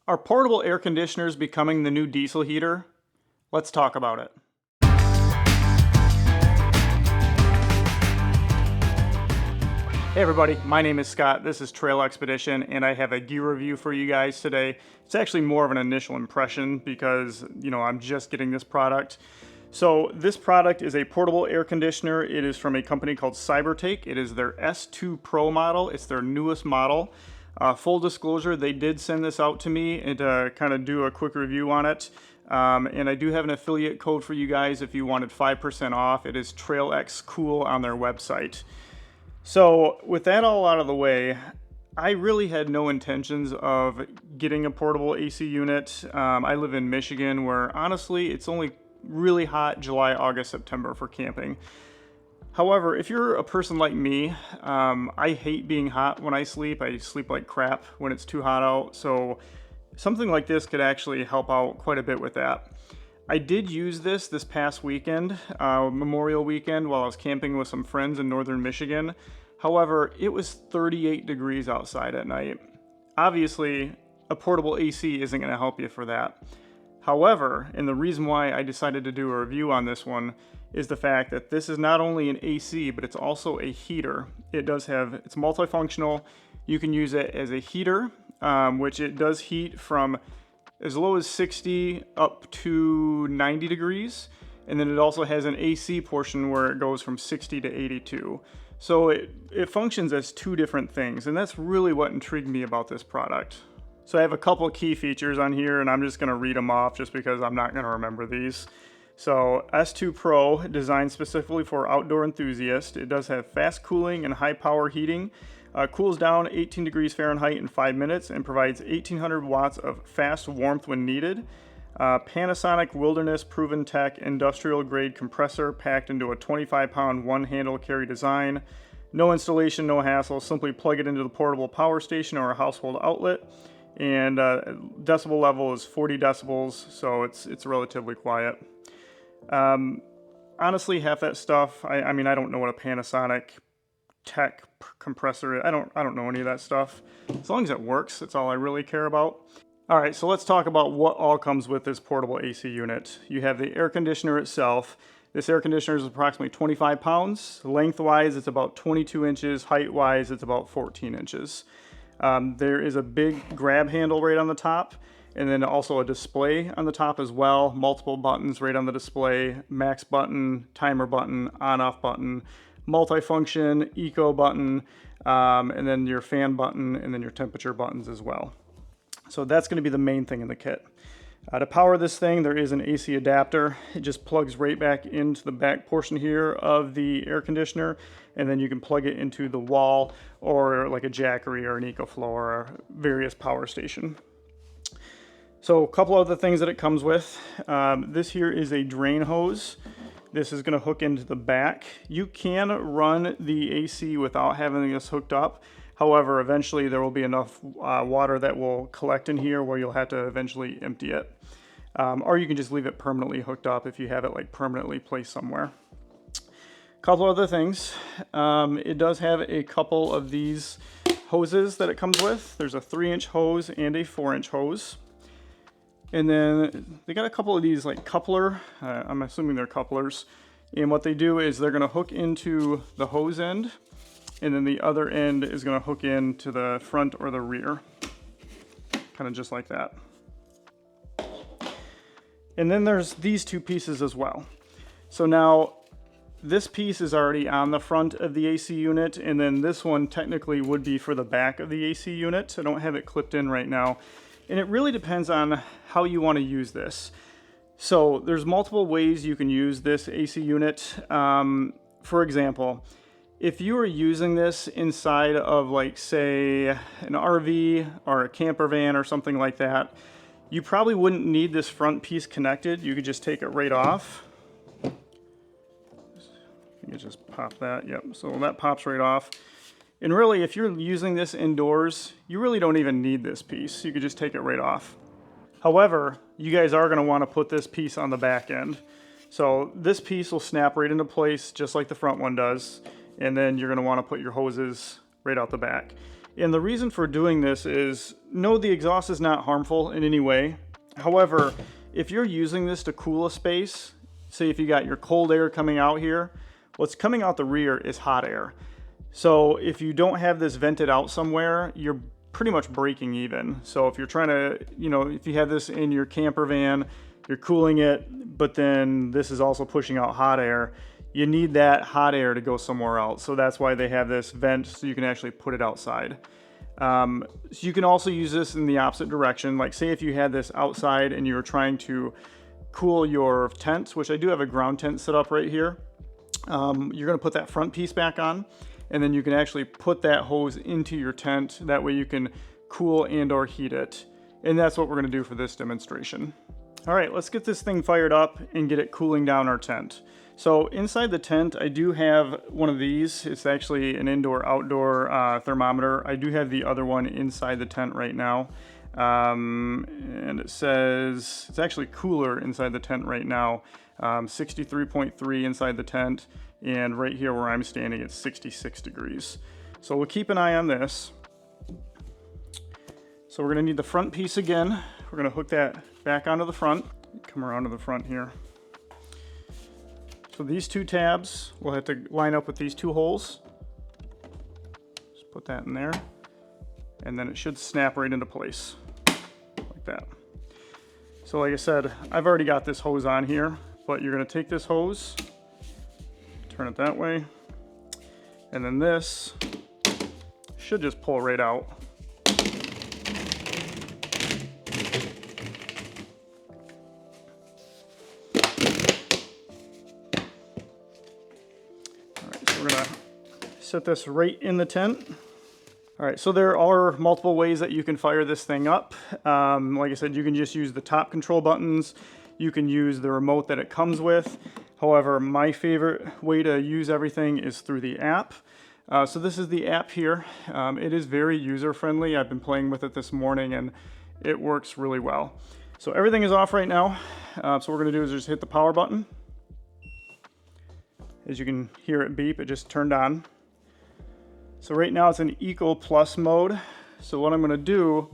Are portable air conditioners becoming the new diesel heater? Let's talk about it. Hey everybody, my name is Scott, this is Trail Expedition, and I have a gear review for you guys today. It's actually more of an initial impression because, I'm just getting this product. So this product is a portable air conditioner. It is from a company called Cybertake. It is their S2 Pro model. It's their newest model. Full disclosure, they did send this out to me and to kind of do a quick review on it. And I do have an affiliate code for you guys if you wanted 5% off. It is TrailXCool on their website. So with that all out of the way, I really had no intentions of getting a portable AC unit. I live in Michigan where honestly it's only really hot July, August, September for camping. However, if you're a person like me, I hate being hot when I sleep. I sleep like crap when it's too hot out. So something like this could actually help out quite a bit with that. I did use this past weekend, Memorial weekend, while I was camping with some friends in northern Michigan. However, it was 38 degrees outside at night. Obviously, a portable AC isn't going to help you for that. However, and the reason why I decided to do a review on this one is the fact that this is not only an AC, but it's also a heater. It's multifunctional. You can use it as a heater, which it does heat from as low as 60 up to 90 degrees. And then it also has an AC portion where it goes from 60 to 82. So it functions as two different things. And that's really what intrigued me about this product. So I have a couple of key features on here and I'm just gonna read them off just because I'm not gonna remember these. So S2 Pro, designed specifically for outdoor enthusiasts. It does have fast cooling and high power heating. Cools down 18 degrees Fahrenheit in 5 minutes and provides 1800 watts of fast warmth when needed. Panasonic Wilderness proven tech industrial grade compressor packed into a 25-pound one handle carry design. No installation, no hassle, simply plug it into the portable power station or a household outlet. And decibel level is 40 decibels, so it's relatively quiet. Honestly, half that stuff, I mean, I don't know what a Panasonic tech compressor is. I don't know any of that stuff. As long as it works, that's all I really care about. All right, so let's talk about what all comes with this portable AC unit. You have the air conditioner itself. This air conditioner is approximately 25 pounds. Lengthwise, it's about 22 inches. Height-wise, it's about 14 inches. There is a big grab handle right on the top, and then also a display on the top as well. Multiple buttons right on the display, max button, timer button, on-off button, multifunction, eco button, and then your fan button, and then your temperature buttons as well. So that's going to be the main thing in the kit. To power this thing, there is an AC adapter. It just plugs right back into the back portion here of the air conditioner, and then you can plug it into the wall or like a Jackery or an EcoFlow or a various power station. So a couple other things that it comes with. This here is a drain hose. This is going to hook into the back. You can run the AC without having this hooked up. However, eventually there will be enough water that will collect in here where you'll have to eventually empty it. Or you can just leave it permanently hooked up if you have it like permanently placed somewhere. A couple other things. It does have a couple of these hoses that it comes with. There's a 3-inch hose and a 4-inch hose. And then they got a couple of these like coupler, I'm assuming they're couplers. And what they do is they're gonna hook into the hose end, and then the other end is gonna hook into the front or the rear. Kind of just like that. And then there's these two pieces as well. So now this piece is already on the front of the AC unit, and then this one technically would be for the back of the AC unit. I don't have it clipped in right now. And it really depends on how you want to use this. So there's multiple ways you can use this AC unit. For example, if you are using this inside of like say an RV or a camper van or something like that, you probably wouldn't need this front piece connected. You could just take it right off. You just pop that, yep, so that pops right off. And really, if you're using this indoors, you really don't even need this piece. You could just take it right off. However, you guys are gonna wanna put this piece on the back end. So this piece will snap right into place just like the front one does. And then you're gonna wanna put your hoses right out the back. And the reason for doing this is, no, the exhaust is not harmful in any way. However, if you're using this to cool a space, say if you got your cold air coming out here, what's coming out the rear is hot air. So if you don't have this vented out somewhere, you're pretty much breaking even. So if you're trying to, if you have this in your camper van, you're cooling it, but then this is also pushing out hot air, you need that hot air to go somewhere else. So that's why they have this vent, so you can actually put it outside. So you can also use this in the opposite direction. Like say if you had this outside and you were trying to cool your tent, which I do have a ground tent set up right here. You're gonna put that front piece back on, and then you can actually put that hose into your tent. That way you can cool and or heat it. And that's what we're gonna do for this demonstration. All right, let's get this thing fired up and get it cooling down our tent. So inside the tent, I do have one of these. It's actually an indoor-outdoor thermometer. I do have the other one inside the tent right now. And it says, it's actually cooler inside the tent right now. 63.3 inside the tent. And right here where I'm standing, it's 66 degrees. So we'll keep an eye on this. So we're gonna need the front piece again. We're gonna hook that back onto the front. Come around to the front here. So these two tabs will have to line up with these two holes. Just put that in there. And then it should snap right into place, like that. So like I said, I've already got this hose on here, but you're gonna take this hose, turn it that way, and then this should just pull right out. We're gonna set this right in the tent. All right, so there are multiple ways that you can fire this thing up. Like I said, you can just use the top control buttons. You can use the remote that it comes with. However, my favorite way to use everything is through the app. So this is the app here. It is very user-friendly. I've been playing with it this morning and it works really well. So everything is off right now. So what we're gonna do is just hit the power button. As you can hear it beep, it just turned on. So right now it's in Eco Plus mode. So what I'm gonna do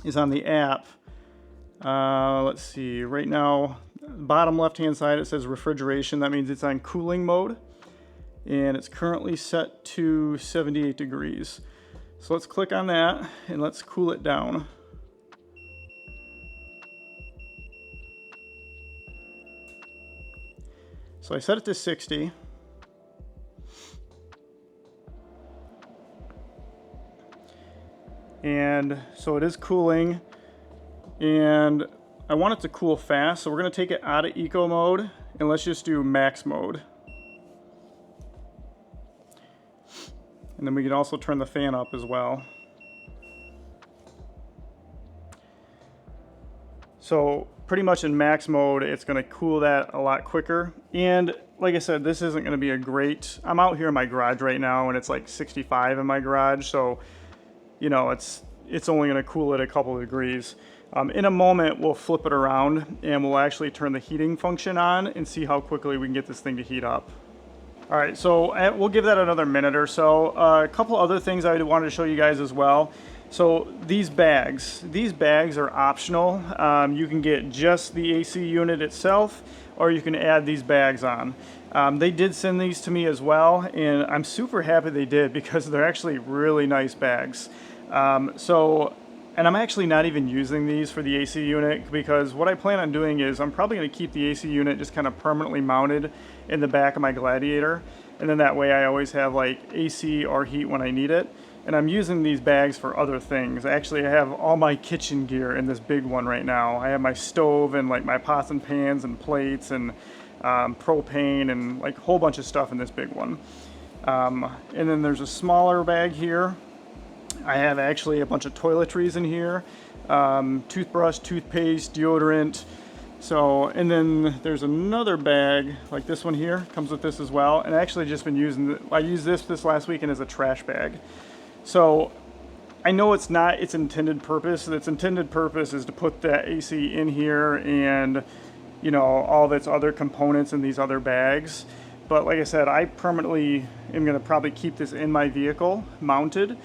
is on the app, let's see, right now, bottom left-hand side, it says refrigeration. That means it's on cooling mode. And it's currently set to 78 degrees. So let's click on that and let's cool it down. So I set it to 60. And so it is cooling, and I want it to cool fast, so we're gonna take it out of eco mode and let's just do max mode. And then we can also turn the fan up as well. So pretty much in max mode, it's gonna cool that a lot quicker. And like I said, this isn't gonna be a great, I'm out here in my garage right now and it's like 65 in my garage. So, it's only gonna cool it a couple of degrees. In a moment, we'll flip it around and we'll actually turn the heating function on and see how quickly we can get this thing to heat up. All right, so we'll give that another minute or so. A couple other things I wanted to show you guys as well. So these bags are optional. You can get just the AC unit itself, or you can add these bags on. They did send these to me as well, and I'm super happy they did because they're actually really nice bags. And I'm actually not even using these for the AC unit because what I plan on doing is I'm probably going to keep the AC unit just kind of permanently mounted in the back of my Gladiator, and then that way I always have like AC or heat when I need it. And I'm using these bags for other things. Actually, I have all my kitchen gear in this big one right now. I have my stove and like my pots and pans and plates and propane and like a whole bunch of stuff in this big one. And then there's a smaller bag here. I have actually a bunch of toiletries in here, toothbrush, toothpaste, deodorant. So, and then there's another bag like this one here, comes with this as well. And I actually just been using, I used this last weekend as a trash bag. So I know it's not its intended purpose. Its intended purpose is to put that AC in here and, all of its other components in these other bags. But like I said, I permanently am gonna probably keep this in my vehicle mounted.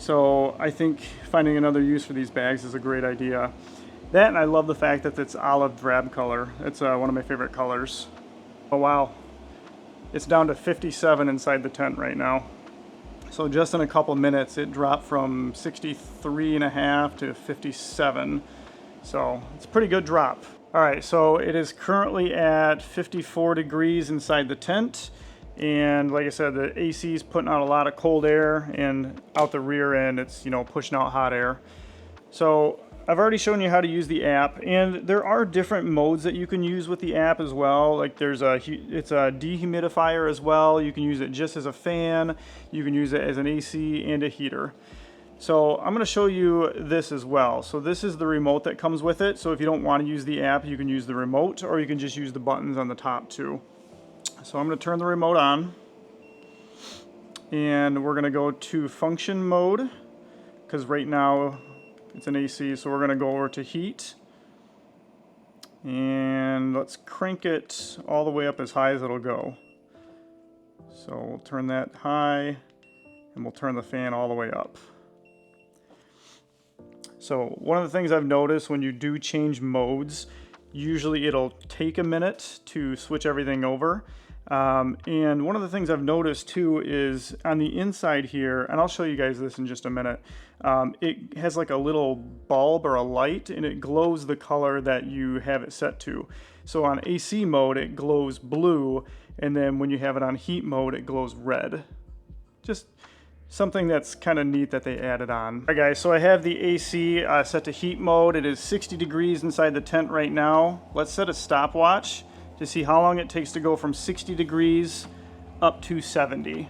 So I think finding another use for these bags is a great idea. That, and I love the fact that it's olive drab color. It's one of my favorite colors. Oh wow, it's down to 57 inside the tent right now. So just in a couple minutes, it dropped from 63.5 to 57. So it's a pretty good drop. All right, so it is currently at 54 degrees inside the tent. And like I said, the AC is putting out a lot of cold air, and out the rear end, it's, you know, pushing out hot air. So I've already shown you how to use the app, and there are different modes that you can use with the app as well. Like it's a dehumidifier as well. You can use it just as a fan. You can use it as an AC and a heater. So I'm going to show you this as well. So this is the remote that comes with it. So if you don't want to use the app, you can use the remote, or you can just use the buttons on the top too. So I'm going to turn the remote on, and we're going to go to function mode, because right now it's an AC, so we're going to go over to heat, and let's crank it all the way up as high as it'll go. So we'll turn that high, and we'll turn the fan all the way up. So one of the things I've noticed when you do change modes, usually it'll take a minute to switch everything over. And one of the things I've noticed too is on the inside here, and I'll show you guys this in just a minute, it has like a little bulb or a light, and it glows the color that you have it set to. So on AC mode, it glows blue, and then when you have it on heat mode, it glows red. Just something that's kind of neat that they added on. All right guys, so I have the AC set to heat mode. It is 60 degrees inside the tent right now. Let's set a stopwatch to see how long it takes to go from 60 degrees up to 70.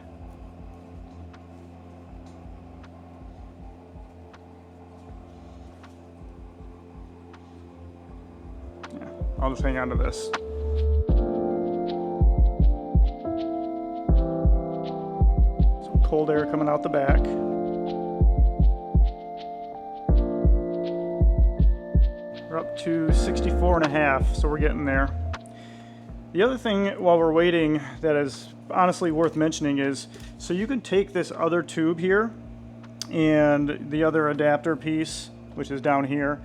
Yeah, I'll just hang on to this. Some cold air coming out the back. We're up to 64.5, so we're getting there. The other thing while we're waiting that is honestly worth mentioning is, so you can take this other tube here and the other adapter piece, which is down here.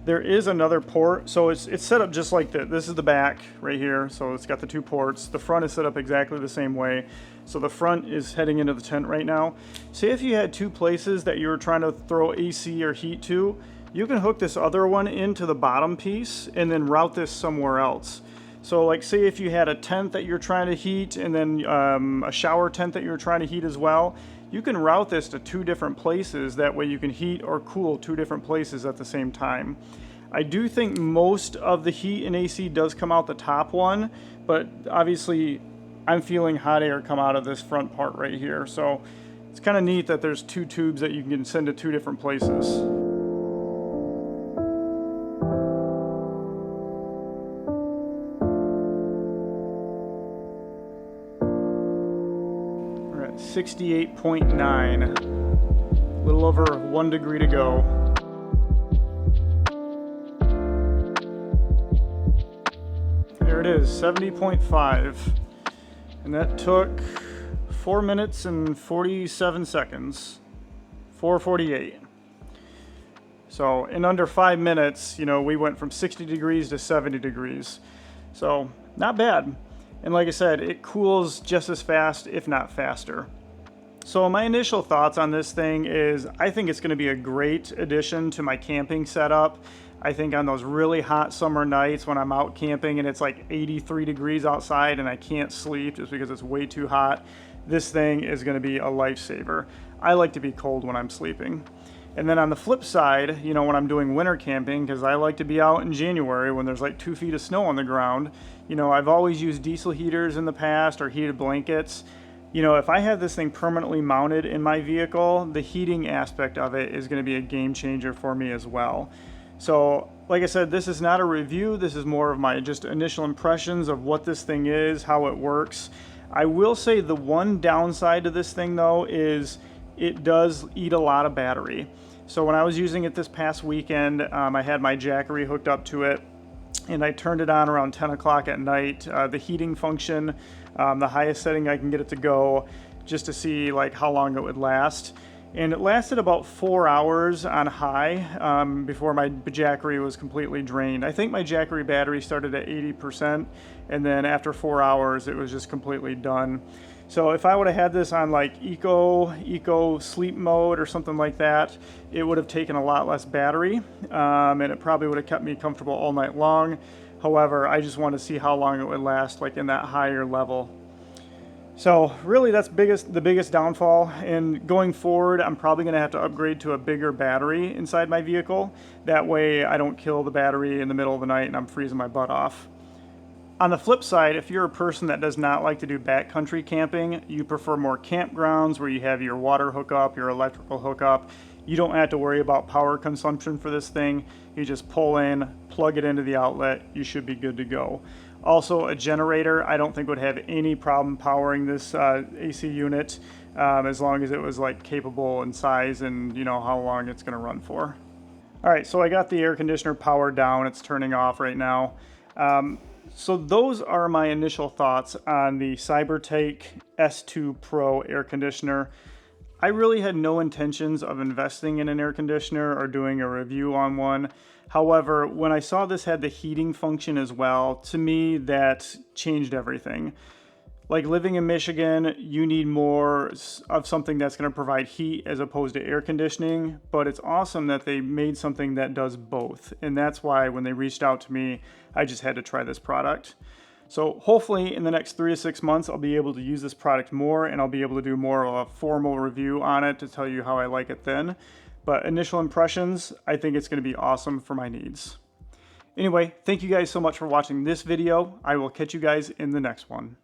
There is another port, so it's set up just like this. This is the back right here, so it's got the two ports. The front is set up exactly the same way. So the front is heading into the tent right now. Say if you had two places that you were trying to throw AC or heat to, you can hook this other one into the bottom piece and then route this somewhere else. So like say if you had a tent that you're trying to heat, and then a shower tent that you're trying to heat as well, you can route this to two different places. That way you can heat or cool two different places at the same time. I do think most of the heat in AC does come out the top one, but obviously I'm feeling hot air come out of this front part right here. So it's kind of neat that there's two tubes that you can send to two different places. We're at 68.9, a little over 1 degree to go. There it is, 70.5, and that took 4 minutes and 47 seconds, 4:48. So in under 5 minutes, you know, we went from 60 degrees to 70 degrees. So not bad. And like I said, it cools just as fast, if not faster. So my initial thoughts on this thing is I think it's going to be a great addition to my camping setup. I think on those really hot summer nights when I'm out camping and it's like 83 degrees outside and I can't sleep just because it's way too hot, this thing is going to be a lifesaver. I like to be cold when I'm sleeping. And then on the flip side, you know, when I'm doing winter camping, because I like to be out in January when there's like 2 feet of snow on the ground, you know, I've always used diesel heaters in the past or heated blankets. You know, if I have this thing permanently mounted in my vehicle, the heating aspect of it is going to be a game changer for me as well. So, like I said, this is not a review. This is more of my just initial impressions of what this thing is, how it works. I will say the one downside to this thing, though, is it does eat a lot of battery. So when I was using it this past weekend, I had my Jackery hooked up to it, and I turned it on around 10 o'clock at night. The heating function, the highest setting I can get it to go, just to see like how long it would last. And it lasted about 4 hours on high before my Jackery was completely drained. I think my Jackery battery started at 80%, and then after 4 hours, it was just completely done. So if I would have had this on like eco sleep mode or something like that, it would have taken a lot less battery, and it probably would have kept me comfortable all night long. However, I just wanted to see how long it would last, like in that higher level. So really that's the biggest downfall, and going forward I'm probably going to have to upgrade to a bigger battery inside my vehicle. That way I don't kill the battery in the middle of the night and I'm freezing my butt off. On the flip side, if you're a person that does not like to do backcountry camping, you prefer more campgrounds where you have your water hookup, your electrical hookup, you don't have to worry about power consumption for this thing. You just pull in, plug it into the outlet, you should be good to go. Also, a generator, I don't think would have any problem powering this AC unit as long as it was like capable in size and you know how long it's going to run for. All right, so I got the air conditioner powered down. It's turning off right now. So those are my initial thoughts on the Cybertake S2 Pro air conditioner. I really had no intentions of investing in an air conditioner or doing a review on one. However, when I saw this had the heating function as well, to me that changed everything. Like living in Michigan, you need more of something that's going to provide heat as opposed to air conditioning, but it's awesome that they made something that does both. And that's why when they reached out to me, I just had to try this product. So hopefully in the next 3 to 6 months, I'll be able to use this product more and I'll be able to do more of a formal review on it to tell you how I like it then. But initial impressions, I think it's going to be awesome for my needs. Anyway, thank you guys so much for watching this video. I will catch you guys in the next one.